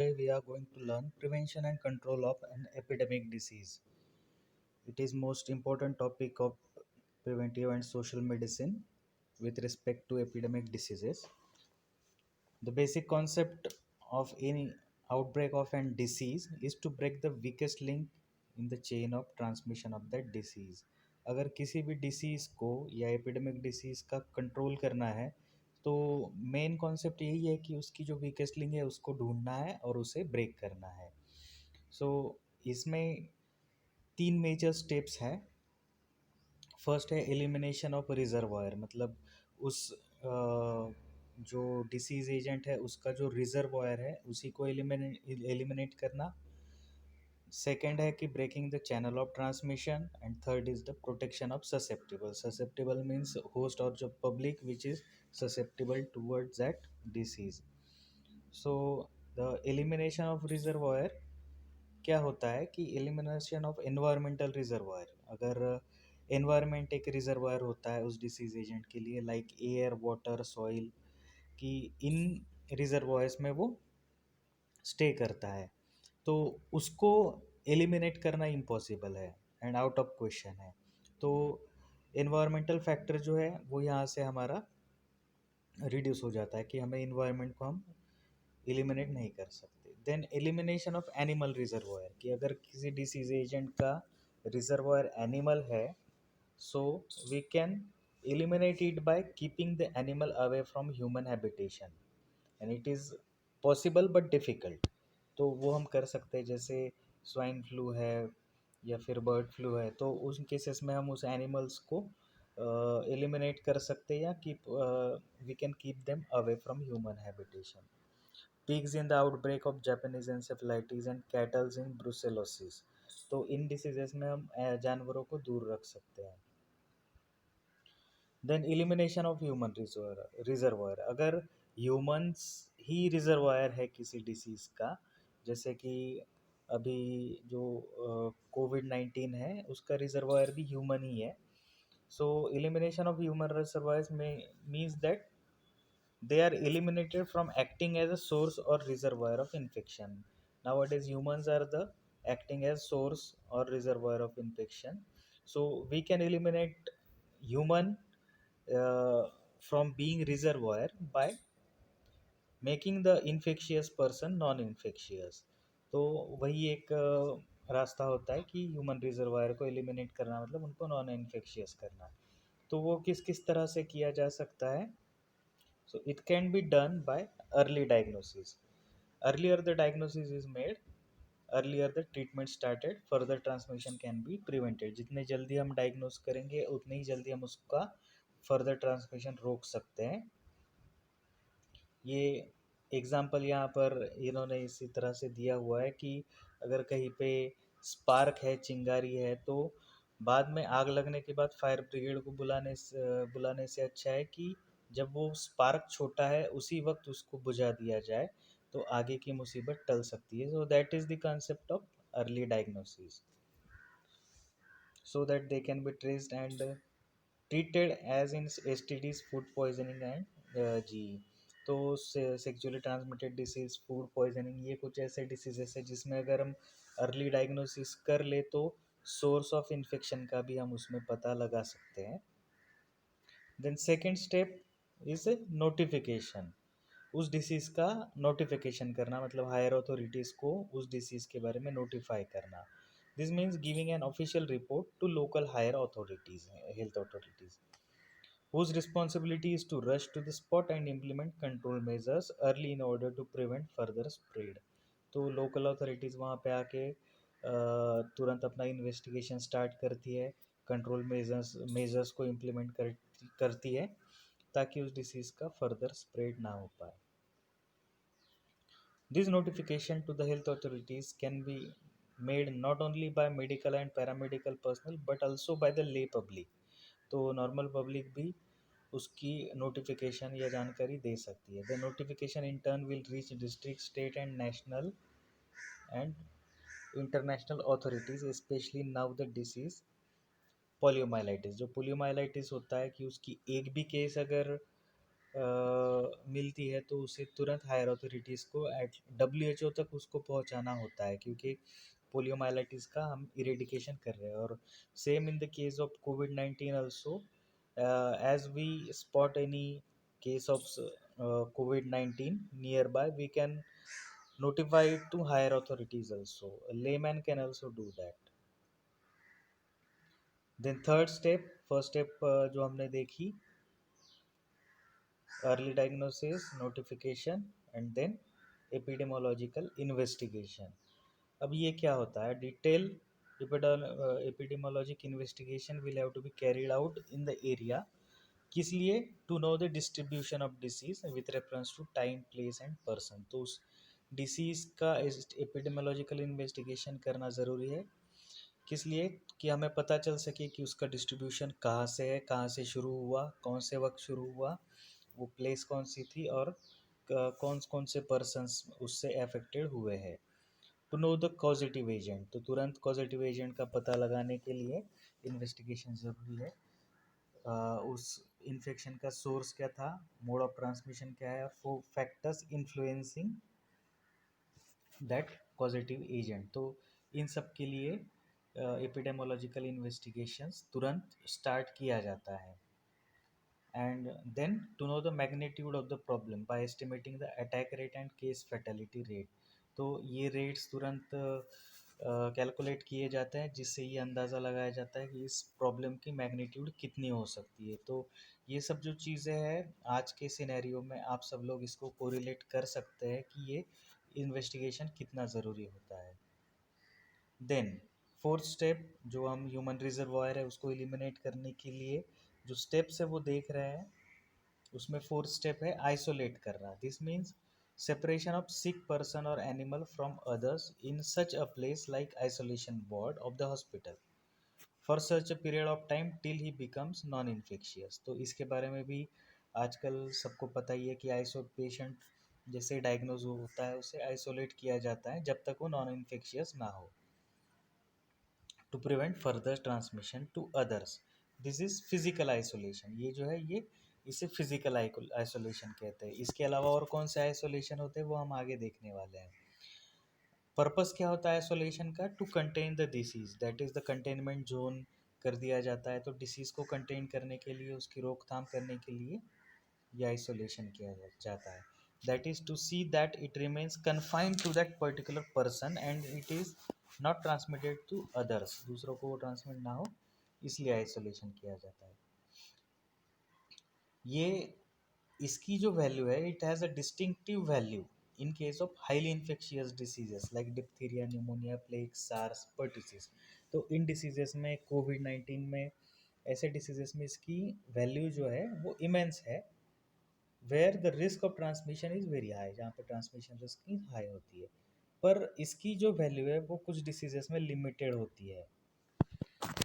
We are going to learn prevention and control of an epidemic disease. It is most important topic of preventive and social medicine with respect to epidemic diseases. The basic concept of any outbreak of an disease is to break the weakest link in the chain of transmission of that disease. अगर किसी भी disease को या epidemic disease का control करना है तो main concept यही है कि उसकी जो वीकेस्ट लिंक है उसको ढूंढना है और उसे ब्रेक करना है. सो इसमें तीन मेजर स्टेप्स हैं. फर्स्ट है एलिमिनेशन ऑफ रिजर्वायर, मतलब उस जो डिसीज एजेंट है उसका जो रिजर्वायर है उसी को एलिमिनेट करना. सेकेंड है कि breaking the channel of transmission and third is the protection of susceptible. Susceptible means host और जो public which is susceptible towards that disease. So the elimination of reservoir क्या होता है कि एलिमिनेशन ऑफ एनवायरमेंटल रिजर्वायर. अगर environment एक reservoir होता है उस डिसीज एजेंट के लिए, लाइक एयर, वाटर, सॉइल, कि इन रिजर्वायर्स में वो स्टे करता है, तो उसको एलिमिनेट करना इम्पॉसिबल है एंड आउट ऑफ क्वेश्चन है. तो एनवायरमेंटल फैक्टर जो है वो यहाँ से हमारा रिड्यूस हो जाता है कि हमें इन्वायरमेंट को हम एलिमिनेट नहीं कर सकते. Then elimination of animal reservoir, कि अगर किसी डिसीज एजेंट का रिजर्वायर एनिमल है, so we can eliminate it by keeping the animal away from human habitation, and it is possible but difficult. तो वो हम कर सकते हैं, जैसे स्वाइन फ्लू है या फिर बर्ड फ्लू है, तो उस केसेस में हम उस एनिमल्स को एलिमिनेट कर सकते हैं या keep we can keep them away from human habitation. Pigs in the outbreak of Japanese encephalitis and cattles in brucellosis, तो इन डिसीजेस में हम जानवरों को दूर रख सकते हैं. Then elimination of human reservoir, अगर ह्यूमंस ही रिजर्वायर है किसी डिसीज़ का, जैसे कि अभी जो कोविड-19 है उसका रिजर्वायर भी ह्यूमन ही है. सो एलिमिनेशन ऑफ ह्यूमन रिजर्वायर्स में means that they are eliminated from acting as a source or reservoir of infection. Nowadays humans are the acting as source or reservoir of infection, so we can eliminate human uh, from being reservoir by making the infectious person non infectious. तो वही एक रास्ता होता है कि human reservoir को eliminate करना, मतलब उनको नॉन इन्फेक्शियस करना. तो वो किस किस तरह से किया जा सकता है? So it can be done by early diagnosis. Earlier the diagnosis is made, earlier the treatment started, further transmission can be prevented. जितने जल्दी हम डायग्नोस करेंगे उतनी ही जल्दी हम उसका फर्दर ट्रांसमिशन रोक सकते हैं. ये एग्जाम्पल यहाँ पर इन्होंने इसी तरह से दिया हुआ है कि अगर कहीं पे स्पार्क है, चिंगारी है, तो बाद में आग लगने के बाद फायर ब्रिगेड को बुलाने से अच्छा है कि जब वो स्पार्क छोटा है उसी वक्त उसको बुझा दिया जाए, तो आगे की मुसीबत टल सकती है. So that is the concept of early diagnosis, so that they can be traced and treated as in STDs, food poisoning and GE. तो sexually transmitted disease, food poisoning, ये कुछ ऐसे डिसीजेस है जिसमें अगर हम अर्ली डायग्नोसिस कर ले तो सोर्स ऑफ इन्फेक्शन का भी हम उसमें पता लगा सकते हैं. Then second step is notification. उस डिसीज़ का नोटिफिकेशन करना, मतलब हायर अथॉरिटीज़ को उस डिसीज़ के बारे में नोटिफाई करना. This means giving an official report to local higher authorities, health authorities, whose responsibility is to rush to the spot and implement control measures early in order to prevent further spread. तो local authorities वहाँ पे आके तुरंत अपना investigation start करती है, control measures को implement करती है ताकि उस डिसीज़ का फर्दर स्प्रेड ना हो पाए. This notification to the health authorities can be made not only by medical and paramedical personnel but also by the lay public. तो नॉर्मल पब्लिक भी उसकी नोटिफिकेशन या जानकारी दे सकती है. The notification in turn will reach district, state and national and international authorities, specially now the disease poliomyelitis. जो poliomyelitis होता है कि उसकी एक भी केस अगर मिलती है तो उसे तुरंत हायर अथॉरिटीज़ को एट डब्ल्यूएचओ तक उसको पहुंचाना होता है, क्योंकि पोलियोमाइलिटिस का हम इरेडिकेशन कर रहे हैं। और same in the case of COVID 19 also, as we spot any case of COVID 19 nearby, we can notify it to higher authorities also. A layman can also do that. Then third step, first step जो हमने देखी, early diagnosis, notification and then epidemiological investigation. अब ये क्या होता है? Detail epidemiologic investigation will have to be carried out in the area. किस लिए? To know the distribution of disease with reference to time, place and person. तो उस disease का एपिडेमोलॉजिकल इन्वेस्टिगेशन करना ज़रूरी है। किस लिए? कि हमें पता चल सके कि उसका डिस्ट्रीब्यूशन कहाँ से है, कहाँ से शुरू हुआ, कौन से वक्त शुरू हुआ, वो प्लेस कौन सी थी, और कौन कौन से पर्सन्स उससे अफेक्टेड हुए हैं। To know the causative agent, तो तुरंत कॉजेटिव एजेंट का पता लगाने के लिए इन्वेस्टिगेशन ज़रूरी है। उस इन्फेक्शन का सोर्स क्या था, मोड ऑफ ट्रांसमिशन क्या है, और factors influencing that causative agent. तो इन सब के लिए एपिडेमोलॉजिकल इन्वेस्टिगेशंस तुरंत स्टार्ट किया जाता है। And then to know the magnitude of the problem by estimating the attack rate and case fatality rate। तो ये रेट्स तुरंत कैलकुलेट किए जाते हैं, जिससे ये अंदाज़ा लगाया जाता है कि इस प्रॉब्लम की मैग्नीट्यूड कितनी हो सकती है। तो ये सब जो चीज़ें हैं आज के सिनेरियो में, आप सब लोग इसको कोरिलेट कर सकते हैं कि ये इन्वेस्टिगेशन कितना ज़रूरी होता है। देन फोर्थ स्टेप, जो हम ह्यूमन रिजर्वायर है उसको एलिमिनेट करने के लिए जो स्टेप्स है वो देख रहे हैं, उसमें फोर्थ स्टेप है आइसोलेट करना। This means separation of sick person और animal from others in such a place like isolation ward of the hospital for such a period of time till he becomes non infectious. तो इसके बारे में भी आजकल सबको पता ही है कि आइसो पेशेंट जैसे डायग्नोज होता है उसे आइसोलेट किया जाता है जब तक वो नॉन इन्फेक्शियस ना हो, to prevent further transmission to others. This is physical isolation. ये जो है ये इसे फिजिकल आइसोलेशन कहते हैं। इसके अलावा और कौन से आइसोलेशन होते हैं वो हम आगे देखने वाले हैं। पर्पस क्या होता है आइसोलेशन का? To contain the disease, that is the containment zone कर दिया जाता है। तो डिसीज़ को कंटेन करने के लिए, उसकी रोकथाम करने के लिए ये आइसोलेशन किया जाता है। That is to see that it remains confined to that particular person and it is not transmitted to others, दूसरों को वो ट्रांसमिट ना हो, इसलिए आइसोलेशन किया जाता है। ये इसकी जो वैल्यू है, it has a distinctive value in case of highly infectious diseases like diphtheria, pneumonia, plague, SARS, pertussis. तो इन डिसीजेस में, कोविड 19 में, ऐसे डिसीजेस में इसकी वैल्यू जो है वो इमेंस है, where the risk of transmission is very high, जहाँ पे ट्रांसमिशन रिस्क की हाई होती है। पर इसकी जो वैल्यू है वो कुछ डिसीजेस में लिमिटेड होती है।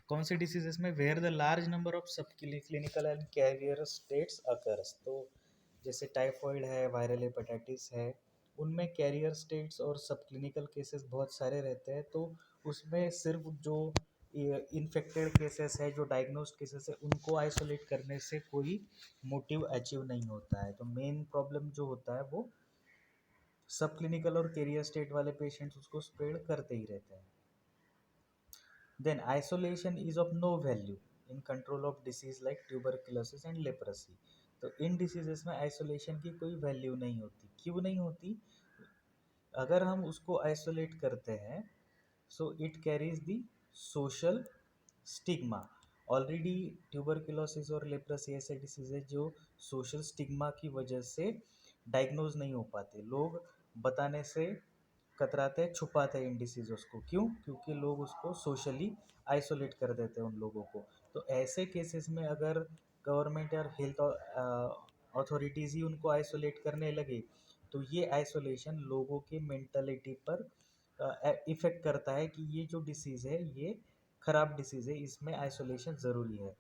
कौन से डिसीजेस में? Where the large number of sub clinical and carrier states occurs. तो जैसे टाइफॉइड है, वायरल हेपेटाइटिस है, उनमें कैरियर स्टेट्स और सब क्लिनिकल केसेस बहुत सारे रहते हैं। तो उसमें सिर्फ जो इन्फेक्टेड केसेस है, जो डायग्नोस्ड केसेस है, उनको आइसोलेट करने से कोई मोटिव अचीव नहीं होता है। तो मेन प्रॉब्लम जो होता है वो सब क्लिनिकल और कैरियर स्टेट वाले पेशेंट्स उसको स्प्रेड करते ही रहते हैं। Then isolation is of no value in control of disease like tuberculosis and leprosy। तो इन डिसीजेस में आइसोलेशन की कोई वैल्यू नहीं होती। क्यों नहीं होती? अगर हम उसको आइसोलेट करते हैं, so it carries the social stigma. Already tuberculosis और लेप्रोसी ऐसे डिसीज है जो सोशल स्टिग्मा की वजह से डायग्नोज नहीं हो पाते। लोग बताने से कतराते हैं, छुपाते हैं इन डिसीज़ को। क्यों? क्योंकि लोग उसको सोशली आइसोलेट कर देते हैं उन लोगों को। तो ऐसे केसेस में अगर गवर्नमेंट या हेल्थ अथॉरिटीज़ ही उनको आइसोलेट करने लगे, तो ये आइसोलेशन लोगों के मेंटलिटी पर इफ़ेक्ट करता है कि ये जो डिसीज़ है ये ख़राब डिसीज़ है, इसमें आइसोलेशन ज़रूरी है।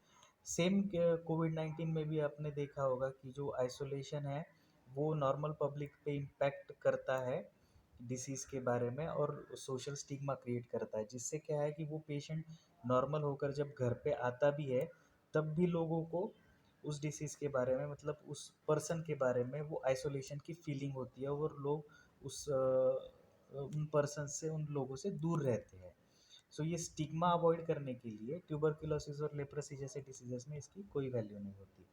सेम कोविड 19 में भी आपने देखा होगा कि जो आइसोलेशन है वो नॉर्मल पब्लिक पे इम्पैक्ट करता है डिसीज़ के बारे में, और सोशल स्टिग्मा क्रिएट करता है, जिससे क्या है कि वो पेशेंट नॉर्मल होकर जब घर पे आता भी है तब भी लोगों को उस डिसीज़ के बारे में, मतलब उस पर्सन के बारे में वो आइसोलेशन की फीलिंग होती है और लोग उन पर्सन से, उन लोगों से दूर रहते हैं। सो ये स्टिग्मा अवॉइड करने के लिए ट्यूबरकुलोसिस और लेप्रोसी जैसे डिसीजेस में इसकी कोई वैल्यू नहीं होती।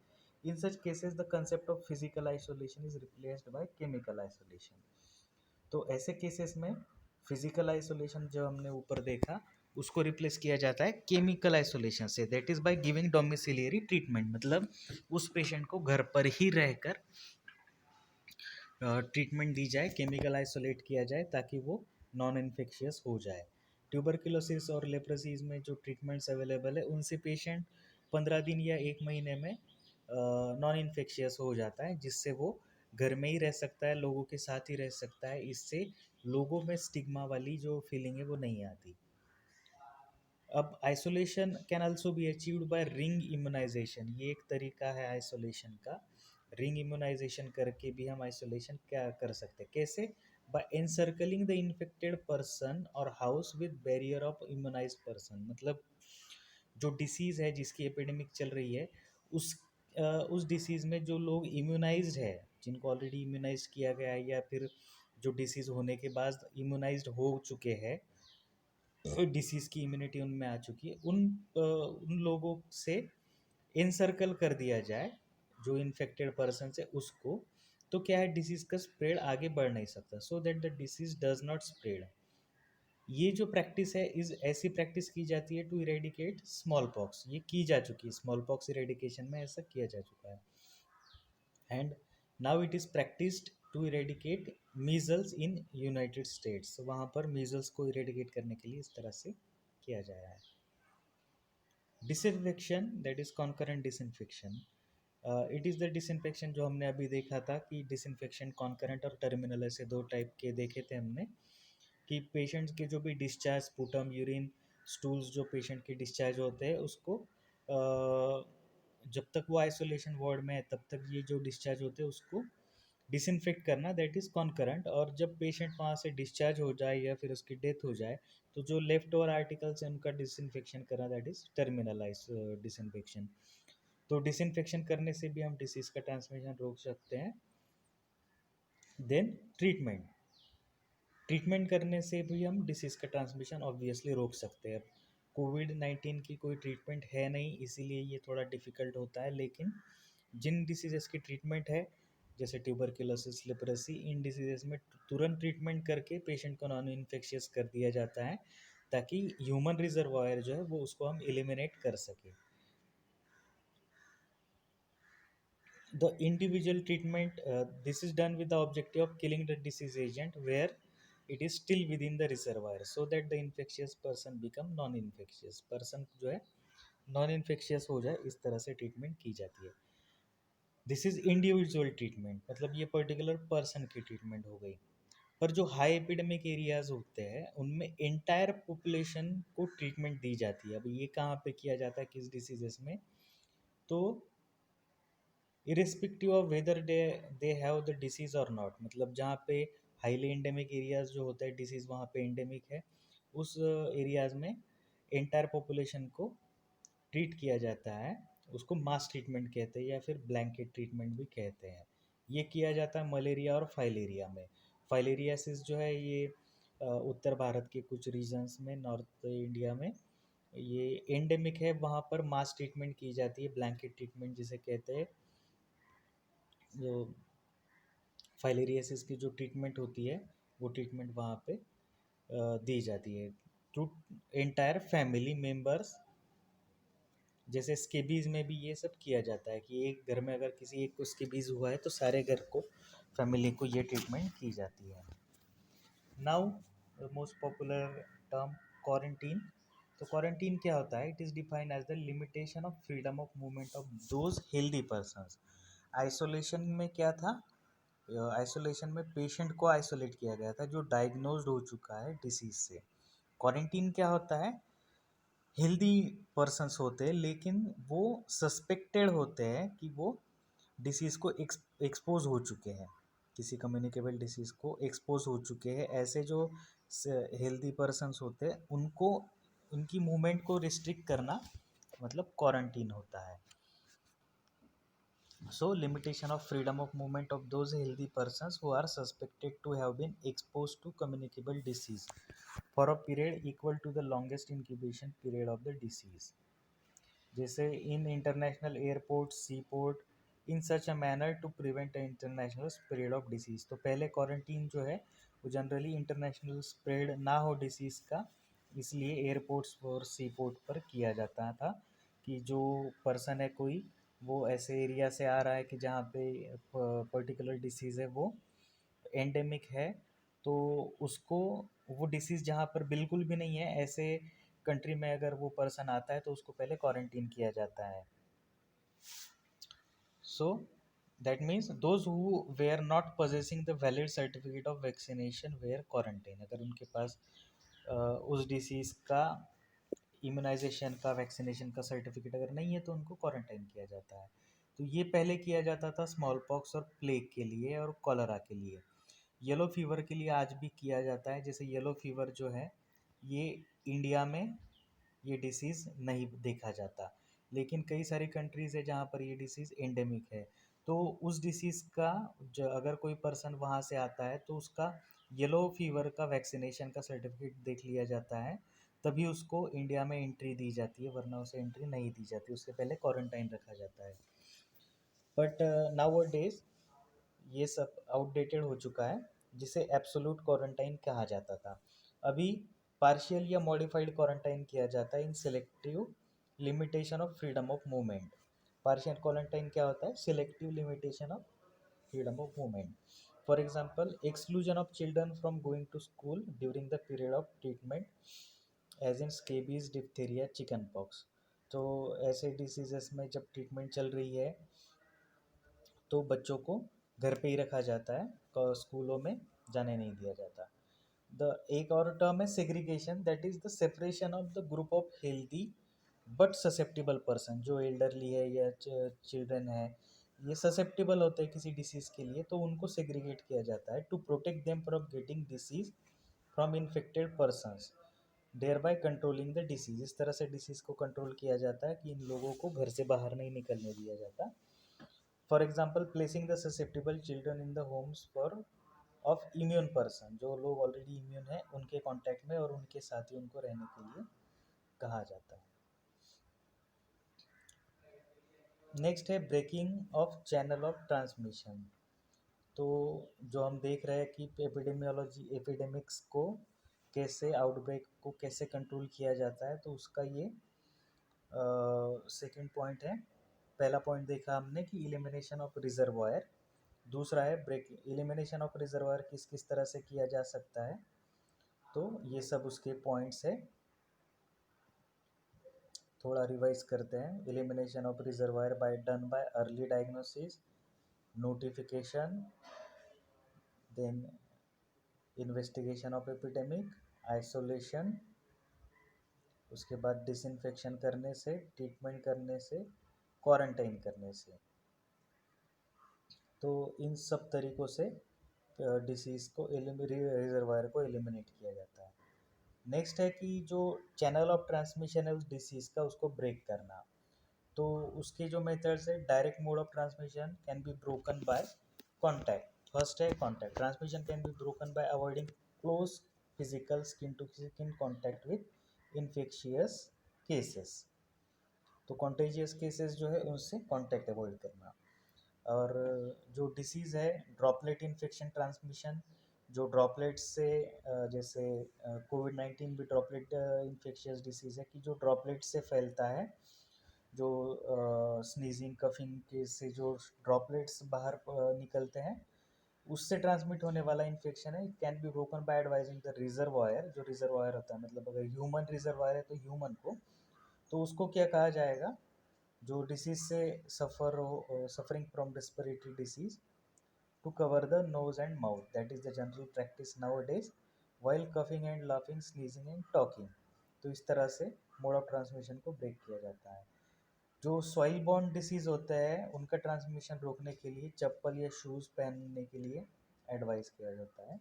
In such cases the concept of physical isolation is replaced by chemical isolation. तो ऐसे केसेस में फिजिकल आइसोलेशन जो हमने ऊपर देखा उसको रिप्लेस किया जाता है केमिकल आइसोलेशन से, that is by giving domiciliary treatment, मतलब उस पेशेंट को घर पर ही रहकर ट्रीटमेंट दी जाए, केमिकल आइसोलेट किया जाए ताकि वो नॉन इन्फेक्शियस हो जाए। ट्यूबरकुलोसिस और लेप्रोसीज में जो ट्रीटमेंट्स अवेलेबल है उनसे पेशेंट 15 दिन या 1 महीने में नॉन इन्फेक्शियस हो जाता है, जिससे वो घर में ही रह सकता है, लोगों के साथ ही रह सकता है। इससे लोगों में स्टिग्मा वाली जो फीलिंग है वो नहीं आती। अब isolation can also be achieved by ring immunisation, ये एक तरीका है आइसोलेशन का। रिंग इम्यूनाइजेशन करके भी हम आइसोलेशन क्या कर सकते हैं, कैसे? By encircling the infected person और house with barrier of immunised person, मतलब जो डिसीज़ है जिसकी एपिडेमिक चल रही है उस डिसीज़ में जो लोग इम्यूनाइज्ड है, जिनको ऑलरेडी इम्यूनाइज किया गया है या फिर जो डिसीज़ होने के बाद इम्यूनाइज्ड हो चुके हैं, डिसीज़ की इम्यूनिटी उनमें आ चुकी है, उन लोगों से इनसर्कल कर दिया जाए जो इन्फेक्टेड पर्सन है उसको, तो क्या है, डिसीज़ का स्प्रेड आगे बढ़ नहीं सकता, so that the disease does not spread. ये जो प्रैक्टिस है इस ऐसी प्रैक्टिस की जाती है टू इरेडिकेट स्मॉल पॉक्स, ये की जा चुकी है, स्मॉल पॉक्स इरेडिकेशन में ऐसा किया जा चुका है। And now it is practised to eradicate measles in United States, वहाँ पर मीजल्स को इरेडिकेट करने के लिए इस तरह से किया जा रहा है। Disinfection, that is concurrent disinfection, it is the disinfection जो हमने अभी देखा था कि डिसइंफेक्शन कॉन्करेंट और टर्मिनल ऐसे दो टाइप के देखे थे हमने, कि पेशेंट्स के जो भी डिस्चार्ज, स्पूटम, यूरिन, स्टूल्स जो पेशेंट के डिस्चार्ज होते हैं उसको जब तक वो आइसोलेशन वार्ड में है तब तक ये जो डिस्चार्ज होते हैं उसको डिसइंफेक्ट करना, दैट इज़ कॉन्करेंट। और जब पेशेंट वहाँ से डिस्चार्ज हो जाए या फिर उसकी डेथ हो जाए तो जो लेफ्ट ओवर आर्टिकल्स हैं उनका डिसइंफेक्शन करना, दैट इज़ टर्मिनलाइज डिसइंफेक्शन। तो डिसइंफेक्शन करने से भी हम डिसीज़ का ट्रांसमिशन रोक सकते हैं। देन ट्रीटमेंट, ट्रीटमेंट करने से भी हम डिसीज़ का ट्रांसमिशन ऑब्वियसली रोक सकते हैं। कोविड-19 की कोई ट्रीटमेंट है नहीं, इसीलिए ये थोड़ा डिफ़िकल्ट होता है, लेकिन जिन डिसीज़ेज़ की ट्रीटमेंट है जैसे ट्यूबरकुलोसिस, लेप्रोसी, इन डिसीज़ेज़ में तुरंत ट्रीटमेंट करके पेशेंट को नॉन इन्फेक्शियस कर दिया जाता है ताकि ह्यूमन रिजर्वायर जो है वो उसको हम एलिमिनेट कर सकें। The individual treatment, this is done with the objective of killing the disease agent where it is still within the reservoir, so that the infectious person become non-infectious person जो है non infectious हो जाए, इस तरह से treatment की जाती है। दिस इज इंडिविजुअल ट्रीटमेंट, मतलब ये पर्टिकुलर पर्सन की ट्रीटमेंट हो गई। पर जो हाई एपिडेमिक एरियाज होते हैं उनमें एंटायर पॉपुलेशन को ट्रीटमेंट दी जाती है। अब ये कहाँ पे किया जाता है, किस डिसीजेस में, तो irrespective of whether they have the disease और नॉट, मतलब जहाँ पे हाईली एंडेमिक एरियाज जो होता है डिसीज़ वहाँ पे एंडेमिक है, उस एरियाज में एंटायर पॉपुलेशन को ट्रीट किया जाता है, उसको मास ट्रीटमेंट कहते हैं या फिर ब्लैंकेट ट्रीटमेंट भी कहते हैं। ये किया जाता है मलेरिया और फाइलेरिया में। फाइलेरियासिस जो है ये उत्तर भारत के कुछ रीजन्स में, नॉर्थ इंडिया में ये एंडेमिक है, वहाँ पर मास ट्रीटमेंट की जाती है, ब्लैंकेट ट्रीटमेंट जिसे कहते हैं। जो फाइलेरियासिस की जो ट्रीटमेंट होती है वो ट्रीटमेंट वहाँ पे दी जाती है टू एंटायर फैमिली मेम्बर्स। जैसे स्केबीज में भी ये सब किया जाता है कि एक घर में अगर किसी एक को स्केबीज हुआ है तो सारे घर को, फैमिली को ये ट्रीटमेंट की जाती है। Now most popular term quarantine. तो क्वारंटीन क्या होता है, it is defined as the limitation of freedom of movement of those healthy persons. Isolation में क्या था, आइसोलेशन में पेशेंट को आइसोलेट किया गया था जो डायग्नोज्ड हो चुका है डिसीज से। क्वारंटीन क्या होता है, हेल्दी पर्सन्स होते हैं लेकिन वो सस्पेक्टेड होते हैं कि वो डिसीज़ को एक्सपोज हो चुके हैं, किसी कम्युनिकेबल डिसीज़ को एक्सपोज हो चुके हैं, ऐसे जो हेल्दी पर्सन्स होते हैं उनको, उनकी मूवमेंट को रिस्ट्रिक्ट करना मतलब क्वारंटीन होता है। So limitation of freedom of movement of those healthy persons who are suspected to have been exposed to communicable disease for a period equal to the longest incubation period of the disease. जैसे in international airport, seaport, in such a manner to prevent an international spread of disease. तो पहले quarantine जो है वो generally international spread ना हो disease का, इसलिए एयरपोर्ट्स और सी पोर्ट पर किया जाता था कि जो पर्सन है कोई वो ऐसे एरिया से आ रहा है कि जहाँ पे पर्टिकुलर डिसीज़ है वो एंडेमिक है, तो उसको वो डिसीज़ जहाँ पर बिल्कुल भी नहीं है ऐसे कंट्री में अगर वो पर्सन आता है तो उसको पहले क्वारंटीन किया जाता है. So that means those who were not possessing the valid certificate of vaccination were quarantined. अगर उनके पास उस डिसीज़ का इम्यूनाइजेशन का वैक्सीनेशन का सर्टिफिकेट अगर नहीं है तो उनको क्वारंटाइन किया जाता है. तो ये पहले किया जाता था स्मॉल पॉक्स और प्लेग के लिए और कॉलरा के लिए. येलो फीवर के लिए आज भी किया जाता है. जैसे येलो फीवर जो है ये इंडिया में ये डिसीज़ नहीं देखा जाता, लेकिन कई सारी कंट्रीज़ है जहाँ पर ये डिसीज़ एंडेमिक है. तो उस डिसीज़ का अगर कोई पर्सन वहाँ से आता है तो उसका येलो फीवर का वैक्सीनेशन का सर्टिफिकेट देख लिया जाता है, तभी उसको इंडिया में एंट्री दी जाती है, वरना उसे एंट्री नहीं दी जाती, उससे पहले क्वारंटाइन रखा जाता है. बट नाउ डेज ये सब आउटडेटेड हो चुका है, जिसे एब्सोल्यूट क्वारंटाइन कहा जाता था. अभी पार्शियल या मॉडिफाइड क्वारंटाइन किया जाता है in selective limitation of freedom of movement. Partial quarantine क्या होता है? Selective limitation of freedom of movement. For example exclusion of children from going to school during the period of treatment as in scabies, diphtheria, chicken pox. तो ऐसे diseases में जब treatment चल रही है तो बच्चों को घर पे ही रखा जाता है, स्कूलों में जाने नहीं दिया जाता. द एक और टर्म है segregation, that is the separation of the group of healthy but susceptible person. जो एल्डरली है या चिल्ड्रन है, ये ससेप्टिबल होते हैं किसी डिसीज़ के लिए, तो उनको सेग्रीगेट किया जाता है to protect them from getting disease from infected persons, thereby controlling the disease. इस तरह से डिसीज़ को कंट्रोल किया जाता है कि इन लोगों को घर से बाहर नहीं निकलने दिया जाता. For example placing the susceptible children in the homes for of immune person. जो लोग ऑलरेडी इम्यून है उनके कांटेक्ट में और उनके साथ ही उनको रहने के लिए कहा जाता है. नेक्स्ट है breaking of channel of transmission. तो जो हम देख रहे हैं कि एपिडेमियोलॉजी एपिडेमिक्स को कैसे, आउटब्रेक को कैसे कंट्रोल किया जाता है, तो उसका ये सेकंड पॉइंट है. पहला पॉइंट देखा हमने कि इलिमिनेशन ऑफ रिजर्वायर. दूसरा है ब्रेक एलिमिनेशन ऑफ रिजर्वायर किस किस तरह से किया जा सकता है, तो ये सब उसके पॉइंट्स है. थोड़ा रिवाइज करते हैं. Elimination of reservoir by done by early diagnosis, notification, then investigation of epidemic, isolation, उसके बाद डिसइंफेक्शन करने से, ट्रीटमेंट करने से, क्वारंटाइन करने से. तो इन सब तरीक़ों से डिसीज़ को रिजर्वायर को एलिमिनेट किया जाता है. नेक्स्ट है कि जो चैनल ऑफ ट्रांसमिशन है उस डिसीज़ का, उसको ब्रेक करना. तो उसके जो मेथड्स है, direct mode of transmission can be broken by contact. First है contact. Transmission can be broken by avoiding close physical skin to skin contact with infectious cases. तो कॉन्टेजियस केसेस जो है उनसे कॉन्टैक्ट अवॉइड करना. और जो disease है droplet infection transmission, जो ड्रॉपलेट्स से जैसे कोविड-19 भी ड्रॉपलेट इन्फेक्शियस डिसीज़ है कि जो ड्रॉपलेट से फैलता है. जो स्नीजिंग कफिंग के से जो ड्रॉपलेट्स बाहर निकलते हैं उससे ट्रांसमिट होने वाला इन्फेक्शन है. It can be broken bye advising the reservoir. जो रिजर्वायर होता है मतलब अगर ह्यूमन रिजर्वायर है तो ह्यूमन को, तो उसको क्या कहा जाएगा, जो डिसीज़ से suffering from respiratory disease, to cover the nose and mouth. That is the general practice nowadays while coughing and laughing, sneezing and talking. तो इस तरह से मोड ऑफ ट्रांसमिशन को ब्रेक किया जाता है. जो सॉइल बॉर्न डिसीज़ होता है उनका ट्रांसमिशन रोकने के लिए चप्पल या शूज़ पहनने के लिए एडवाइस किया जाता है.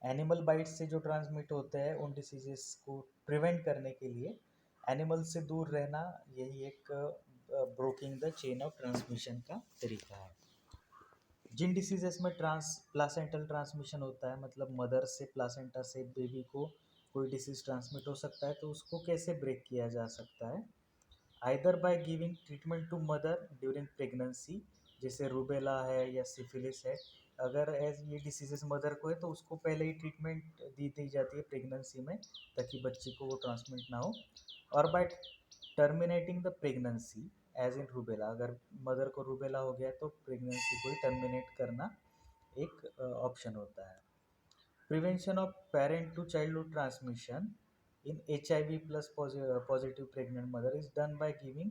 एनिमल बाइट से जो ट्रांसमिट होते हैं उन डिसीजेस को प्रिवेंट करने के लिए एनिमल से दूर रहना, यही एक broking the chain of transmission का तरीका है। जिन डिसीजेस में प्लासेंटल ट्रांसमिशन होता है, मतलब मदर से प्लासेंटा से बेबी को कोई डिसीज ट्रांसमिट हो सकता है, तो उसको कैसे ब्रेक किया जा सकता है? Either by giving treatment to mother during pregnancy, जैसे रूबेला है या सिफिलिस है, अगर एज ये डिसीजेस मदर को है तो उसको पहले ही ट्रीटमेंट दी जाती है प्रेगनेंसी में, ताकि बच्ची को वो ट्रांसमिट ना हो। और by terminating the pregnancy as in rubella, अगर मदर को रूबेला हो गया तो प्रेगनेंसी को ही टर्मिनेट करना एक ऑप्शन होता है। Prevention of parent to childhood transmission in HIV plus positive pregnant mother is done by giving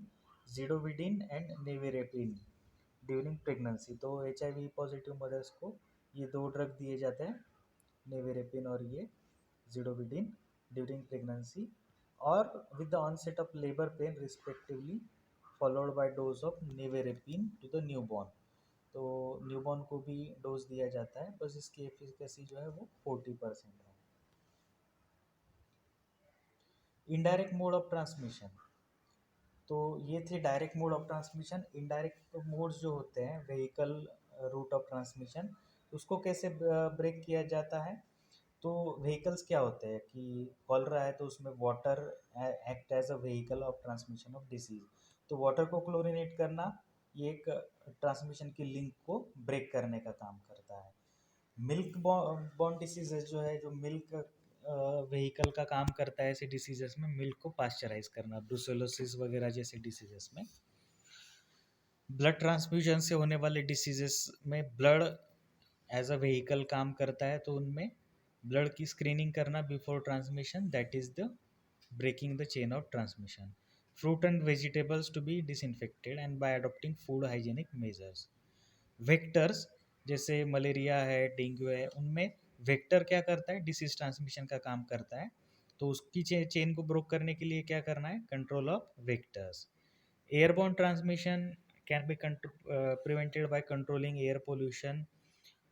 zidovudine and nevirapine during pregnancy। तो HIV पॉजिटिव मदर्स को ये दो ड्रग दिए जाते हैं, नेविरेपिन और ये zidovudine during pregnancy, और with the onset of labor pain respectively followed by dose of nevirapine to the newborn। तो न्यूबॉर्न को भी डोज दिया जाता है, बस इसकी एफिकेसी जो है वो 40% है। इनडायरेक्ट मोड ऑफ ट्रांसमिशन, तो ये थे direct mode of transmission. Indirect modes जो होते हैं, व्हीकल रूट ऑफ ट्रांसमिशन, उसको कैसे ब्रेक किया जाता है? तो व्हीकल्स क्या होते हैं कि कॉलरा है तो उसमें water act as a vehicle of transmission of disease, तो वाटर को क्लोरिनेट करना ये एक ट्रांसमिशन की लिंक को ब्रेक करने का काम करता है। मिल्क बॉर्न डिसीजेज जो है, जो मिल्क व्हीकल का काम करता है ऐसे डिसीजेस में, मिल्क को पास्चराइज करना, ब्रुसेलोसिस वगैरह जैसे डिसीजेस में। ब्लड ट्रांसफ्यूजन से होने वाले डिसीजेस में ब्लड एज अ व्हीकल काम करता है, तो उनमें ब्लड की स्क्रीनिंग करना before transmission, that is the breaking the chain of transmission. Fruit and vegetables to be disinfected and by adopting food hygienic measures. Vectors जैसे मलेरिया है, डेंगू है, उनमें वेक्टर क्या करता है? डिसीज ट्रांसमिशन का काम करता है, तो उसकी चेन को ब्रोक करने के लिए क्या करना है? Control of vectors. Airborne transmission can B prevented by controlling air pollution,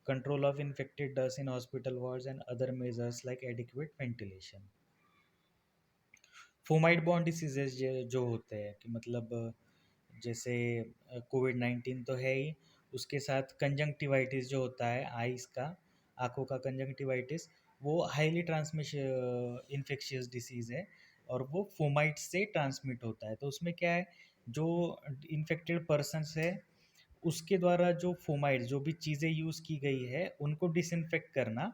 control of infected dust in hospital wards and other measures like adequate ventilation। Fomite borne diseases जो होते हैं कि मतलब जैसे कोविड-19 तो है ही, उसके साथ कंजंक्टिवाइटिस जो होता है आईज का, आँखों का कंजंक्टिवाइटिस, वो हाईली इन्फेक्शियस डिसीज़ है और वो फोमाइट्स से ट्रांसमिट होता है। तो उसमें क्या है, जो इन्फेक्टेड पर्सन्स है उसके द्वारा जो फोमाइड जो भी चीज़ें यूज़ की गई है उनको डिसइंफेक्ट करना,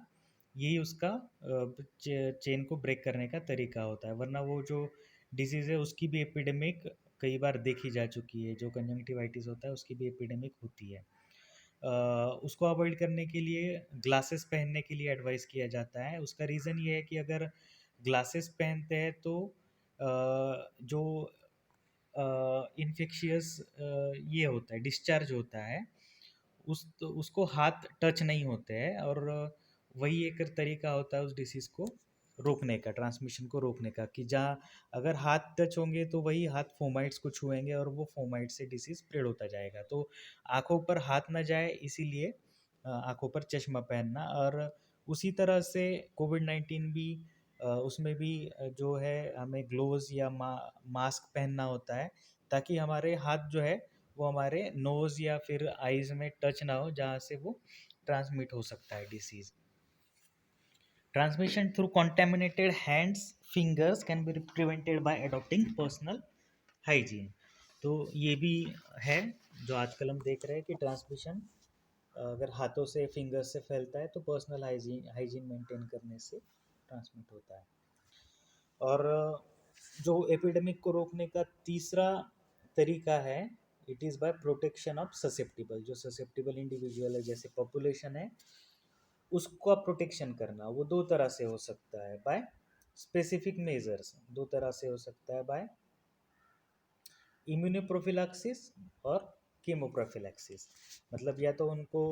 यही उसका चेन को ब्रेक करने का तरीका होता है। वरना वो जो डिसीज़ है उसकी भी एपिडेमिक कई बार देखी जा चुकी है, जो कंजंक्टिवाइटिस होता है उसकी भी एपिडेमिक होती है। उसको अवॉइड करने के लिए ग्लासेस पहनने के लिए एडवाइस किया जाता है। उसका रीज़न ये है कि अगर ग्लासेस पहनते हैं तो जो इन्फेक्शियस ये होता है, डिस्चार्ज होता है, उसको हाथ टच नहीं होते हैं, और वही एक तरीका होता है उस डिसीज़ को रोकने का, ट्रांसमिशन को रोकने का, कि जहाँ अगर हाथ टच होंगे तो वही हाथ फोमाइट्स को छुएंगे और वो फोमाइट से डिसीज़ स्प्रेड होता जाएगा। तो आँखों पर हाथ ना जाए, इसीलिए आँखों पर चश्मा पहनना। और उसी तरह से कोविड-19 भी उसमें भी जो है हमें ग्लोव्स या मास्क पहनना होता है, ताकि हमारे हाथ जो है वो हमारे नोज़ या फिर आईज़ में टच ना हो, जहाँ से वो ट्रांसमिट हो सकता है disease. Transmission through contaminated hands fingers can be prevented by adopting personal hygiene. तो ये भी है जो आजकल हम देख रहे हैं कि ट्रांसमिशन अगर हाथों से, फिंगर से फैलता है तो पर्सनल हाइजीन मेंटेन करने से ट्रांसमिट होता है। और जो एपिडेमिक को रोकने का तीसरा तरीका है, it is by protection of susceptible. जो ससेप्टिबल इंडिविजुअल है, जैसे पॉपुलेशन है, उसका प्रोटेक्शन करना वो दो तरह से हो सकता है। बाय स्पेसिफिक मेजर्स, दो तरह से हो सकता है, बाय इम्यूनोप्रोफिलैक्सिस और कीमोप्रोफिलैक्सिस। मतलब या तो उनको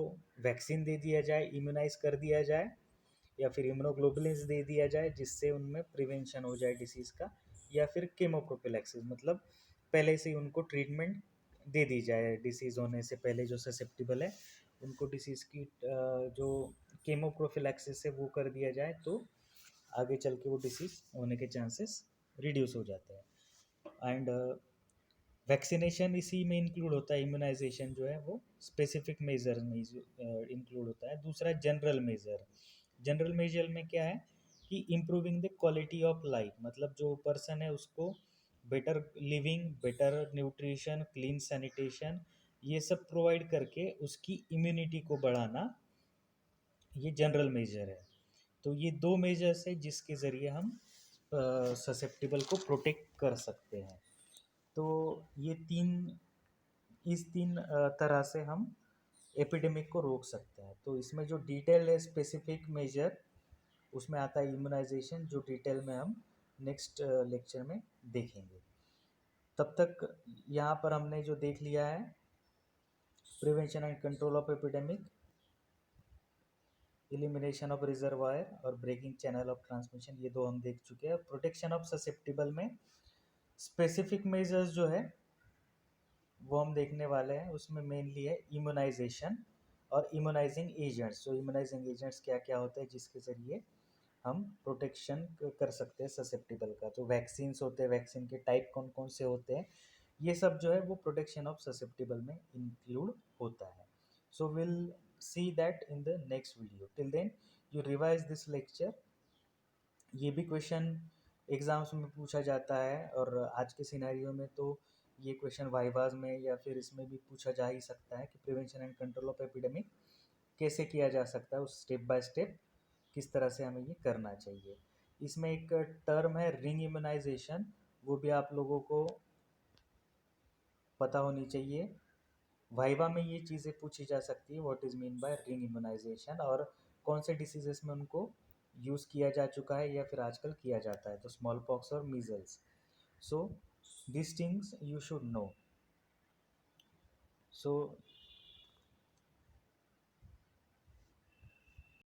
वैक्सीन दे दिया जाए, इम्यूनाइज कर दिया जाए, या फिर इम्यूनोग्लोबुलिन्स दे दिया जाए जिससे उनमें प्रिवेंशन हो जाए डिसीज़ का, या फिर कीमोप्रोफिलैक्सिस, मतलब पहले से ही उनको ट्रीटमेंट दे दी जाए डिसीज़ होने से पहले। जो ससेप्टिबल है उनको डिसीज़ की जो कीमोप्रोफिलैक्सिस से वो कर दिया जाए, तो आगे चल के वो डिसीज़ होने के चांसेस रिड्यूस हो जाते हैं। एंड वैक्सीनेशन इसी में इंक्लूड होता है, इम्यूनाइजेशन जो है वो स्पेसिफिक मेजर में इंक्लूड होता है। दूसरा जनरल मेजर, जनरल मेजर में क्या है कि improving the quality of life, मतलब जो पर्सन है उसको better living, better nutrition, clean sanitation, ये सब प्रोवाइड करके उसकी इम्यूनिटी को बढ़ाना, ये जनरल मेजर है। तो ये दो मेजर्स है जिसके ज़रिए हम ससेप्टिबल को प्रोटेक्ट कर सकते हैं। तो ये तीन, इस तीन तरह से हम एपिडेमिक को रोक सकते हैं। तो इसमें जो डिटेल है स्पेसिफिक मेजर, उसमें आता है इम्यूनाइजेशन, जो डिटेल में हम नेक्स्ट लेक्चर में देखेंगे। तब तक यहाँ पर हमने जो देख लिया है, prevention and control of epidemic, elimination of reservoir और ब्रेकिंग चैनल ऑफ ट्रांसमिशन, ये दो हम देख चुके हैं। प्रोटेक्शन ऑफ ससेप्टिबल में स्पेसिफिक मेजर्स जो है वो हम देखने वाले हैं। उसमें मेनली है इम्यूनाइजेशन और इम्यूनाइजिंग एजेंट्स। तो इम्यूनाइजिंग एजेंट्स क्या क्या होते हैं जिसके ज़रिए हम प्रोटेक्शन कर सकते हैं ससेप्टिबल का। तो वैक्सीन्स होते हैं, वैक्सीन के टाइप कौन कौन से होते हैं, ये सब जो है वो प्रोटेक्शन ऑफ ससेप्टिबल में इंक्लूड होता है। So will see that in the next video. Till then you revise this lecture. ये भी क्वेश्चन एग्जाम्स में पूछा जाता है, और आज के सिनेरियो में तो ये क्वेश्चन वाइवाज में या फिर इसमें भी पूछा जा ही सकता है कि prevention and control of epidemic कैसे किया जा सकता है, उस स्टेप बाय स्टेप किस तरह से हमें ये करना चाहिए। इसमें एक टर्म है रिंग इम्यूनाइजेशन, वो भी आप लोगों को पता होनी चाहिए। वाइवा में ये चीज़ें पूछी जा सकती है, what is mean by ring immunisation, और कौन से डिसीजेस में उनको यूज़ किया जा चुका है या फिर आजकल किया जाता है। तो स्मॉल पॉक्स और measles. So this things you should know. So